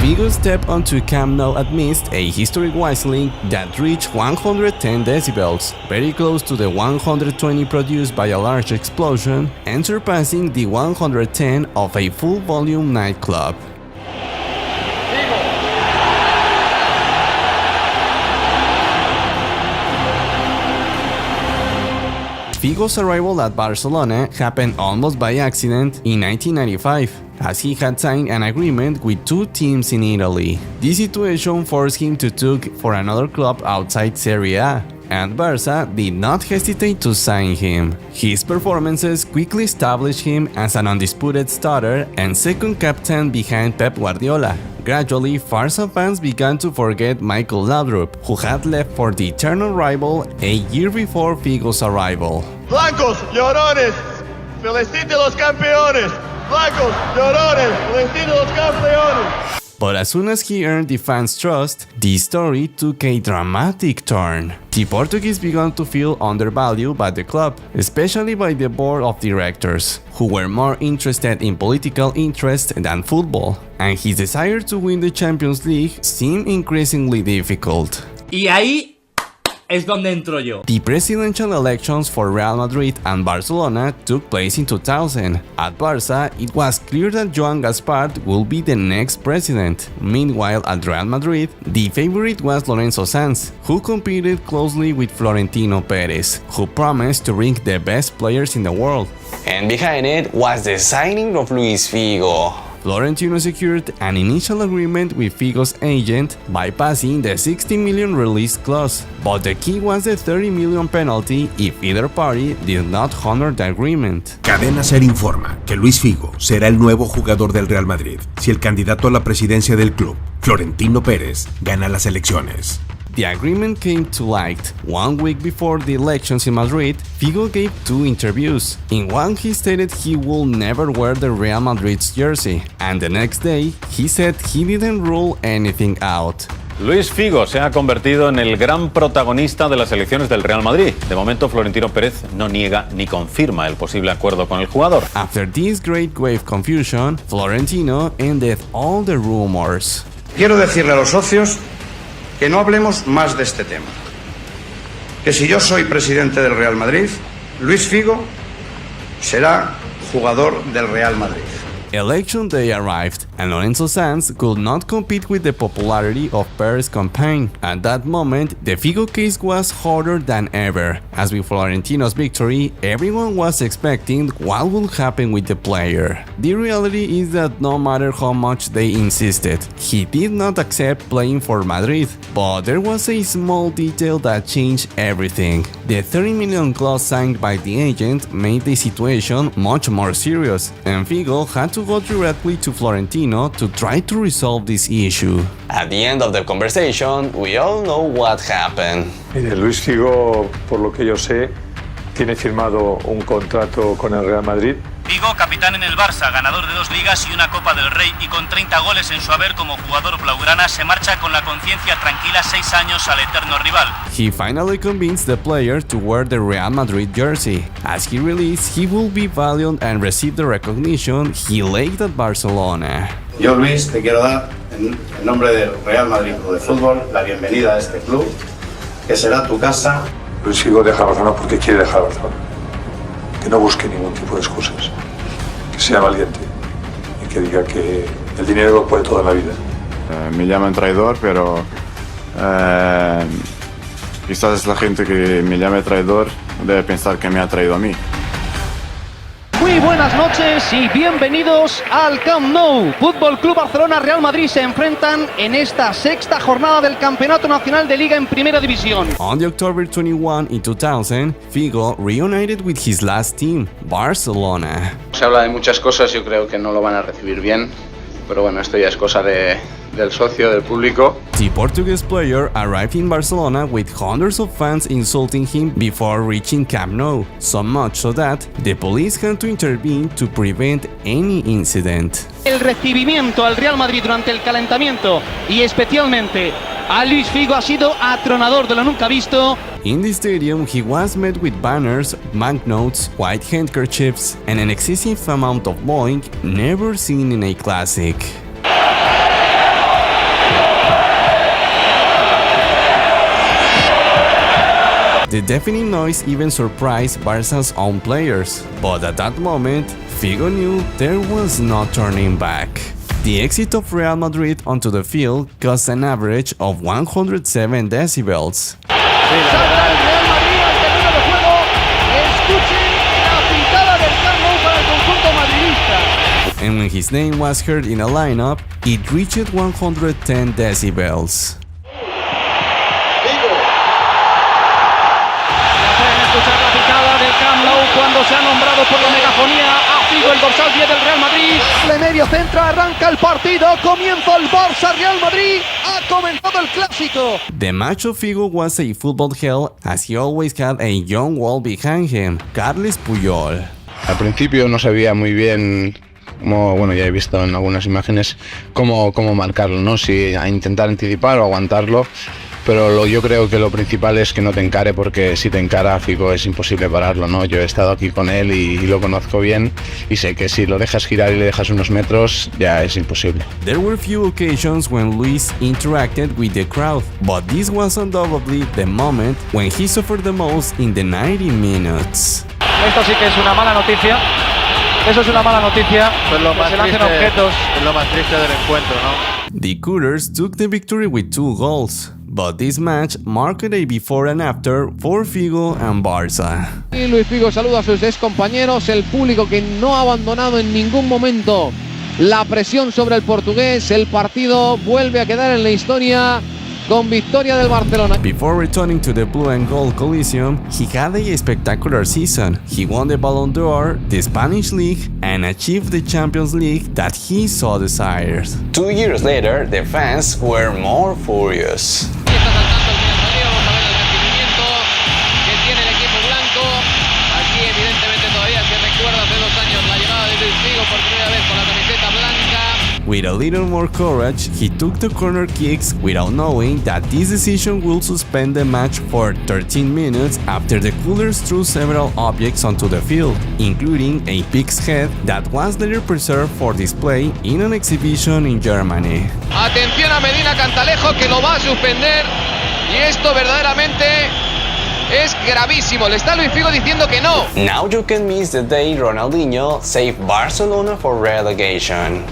Figo stepped onto Camp Nou amidst a historic whistling that reached 110 decibels, very close to the 120 produced by a large explosion and surpassing the 110 of a full-volume nightclub. Figo's arrival at Barcelona happened almost by accident in 1995, as he had signed an agreement with two teams in Italy. This situation forced him to look for another club outside Serie A, and Barca did not hesitate to sign him. His performances quickly established him as an undisputed starter and second captain behind Pep Guardiola. Gradually, Barca fans began to forget Michael Laudrup, who had left for the eternal rival a year before Figo's arrival. Blancos, llorones, felicite los campeones. Blancos, llorones, felicite los campeones. But as soon as he earned the fans' trust, the story took a dramatic turn. The Portuguese began to feel undervalued by the club, especially by the board of directors, who were more interested in political interest than football, and his desire to win the Champions League seemed increasingly difficult. Y ahí es donde entro yo. The presidential elections for Real Madrid and Barcelona took place in 2000. At Barca, it was clear that Joan Gaspart would be the next president. Meanwhile, at Real Madrid, the favorite was Lorenzo Sanz, who competed closely with Florentino Perez, who promised to bring the best players in the world. And behind it was the signing of Luis Figo. Florentino secured an initial agreement with Figo's agent, bypassing the 60 million release clause, but the key was the 30 million penalty if either party did not honor the agreement. Cadena Ser informa que Luis Figo será el nuevo jugador del Real Madrid si el candidato a la presidencia del club, Florentino Pérez, gana las elecciones. The agreement came to light 1 week before the elections in Madrid. Figo gave two interviews. In one, he stated he will never wear the Real Madrid's jersey, and the next day, he said he didn't rule anything out. Luis Figo se ha convertido en el gran protagonista de las elecciones del Real Madrid. De momento, Florentino Pérez no niega ni confirma el posible acuerdo con el jugador. After this great wave confusion, Florentino ended all the rumors. Quiero decirle a los socios que no hablemos más de este tema. Que si yo soy presidente del Real Madrid, Luis Figo será jugador del Real Madrid. Election day arrived, and Lorenzo Sanz could not compete with the popularity of Perez's campaign. At that moment, the Figo case was hotter than ever. As with Florentino's victory, everyone was expecting what would happen with the player. The reality is that no matter how much they insisted, he did not accept playing for Madrid. But there was a small detail that changed everything. The 30 million clause signed by the agent made the situation much more serious, and Figo had to go directly to Florentino to try to resolve this issue. At the end of the conversation, we all know what happened. Mire, Luis Figo, por lo que yo sé, tiene firmado un contrato con el Real Madrid. Figo, capitán en el Barça, ganador de 2 ligas y una Copa del Rey y con 30 goles en su haber como jugador blaugrana, se marcha con la conciencia tranquila 6 años al eterno rival. He finally convinced the player to wear the Real Madrid jersey. As he released, he will be valiant and receive the recognition he lacked at Barcelona. Yo, Luis, te quiero dar, en nombre del Real Madrid Club de Fútbol, la bienvenida a este club, que será tu casa. Luis Figo deja Barcelona porque quiere dejar Barcelona. Que no busque ningún tipo de excusas. Que sea valiente y que diga que el dinero lo puede todo en la vida. Me llaman traidor, pero quizás la gente que me llame traidor debe pensar que me ha traído a mí. Muy buenas noches y bienvenidos al Camp Nou. Fútbol Club Barcelona, Real Madrid se enfrentan en esta sexta jornada del Campeonato Nacional de Liga en Primera División. On the October 21 in 2000, Figo reunited with his last team, Barcelona. Se habla de muchas cosas, yo creo que no lo van a recibir bien, pero bueno, esto ya es cosa del socio, del público. The Portuguese player arrived in Barcelona with hundreds of fans insulting him before reaching Camp Nou, so much so that the police had to intervene to prevent any incident. El recibimiento al Real Madrid durante el calentamiento y especialmente a Luis Figo ha sido atronador de lo nunca visto. In the stadium, he was met with banners, banknotes, white handkerchiefs, and an excessive amount of booing never seen in a classic. The deafening noise even surprised Barca's own players, but at that moment, Figo knew there was no turning back. The exit of Real Madrid onto the field caused an average of 107 decibels. Salta el Real Madrid al terreno de juego. Escuchen la pitada del Camp Nou para el conjunto madridista. And when his name was heard in a lineup, it reached 110 decibels. Escuchar la picada del Camp Nou cuando se ha nombrado por la megafonía a Figo, el dorsal 10 del Real Madrid. De medio centro arranca el partido, comienza el Barça Real Madrid, ha comenzado el clásico. The match of Figo was a football hell as he always had a young wall behind him, Carles Puyol. Al principio no sabía muy bien cómo, bueno, ya he visto en algunas imágenes cómo marcarlo, ¿no? Si a intentar anticipar o aguantarlo. Pero yo creo que lo principal es que no te encare, porque si te encara Figo es imposible pararlo, ¿no? Yo he estado aquí con él y lo conozco bien y sé que si lo dejas girar y le dejas unos metros ya es imposible. There were few occasions when Luis interacted with the crowd, but this was undoubtedly the moment when he suffered the most in the 90 minutes. Esto sí que es una mala noticia. Eso es una mala noticia. Pues lo más se lancen triste, objetos. es lo más triste del encuentro, ¿no? The Cougars took the victory with 2 goals, but this match marked a before and after for Figo and Barça. Y Luis Figo saluda a sus ex compañeros, el público que no ha abandonado en ningún momento la presión sobre el portugués. El partido vuelve a quedar en la historia con victoria del Barcelona. Before returning to the Blue and Gold Coliseum, he had a spectacular season. He won the Ballon d'Or, the Spanish League, and achieved the Champions League that he so desired. 2 years later, the fans were more furious. With a little more courage, he took the corner kicks without knowing that this decision will suspend the match for 13 minutes after the Cougars threw several objects onto the field, including a pig's head that was later preserved for display in an exhibition in Germany. Atención a Medina Cantalejo, que lo va a suspender, y esto verdaderamente es gravísimo. Le está Luis Figo diciendo que no. Now you can miss the day Ronaldinho saved Barcelona for relegation.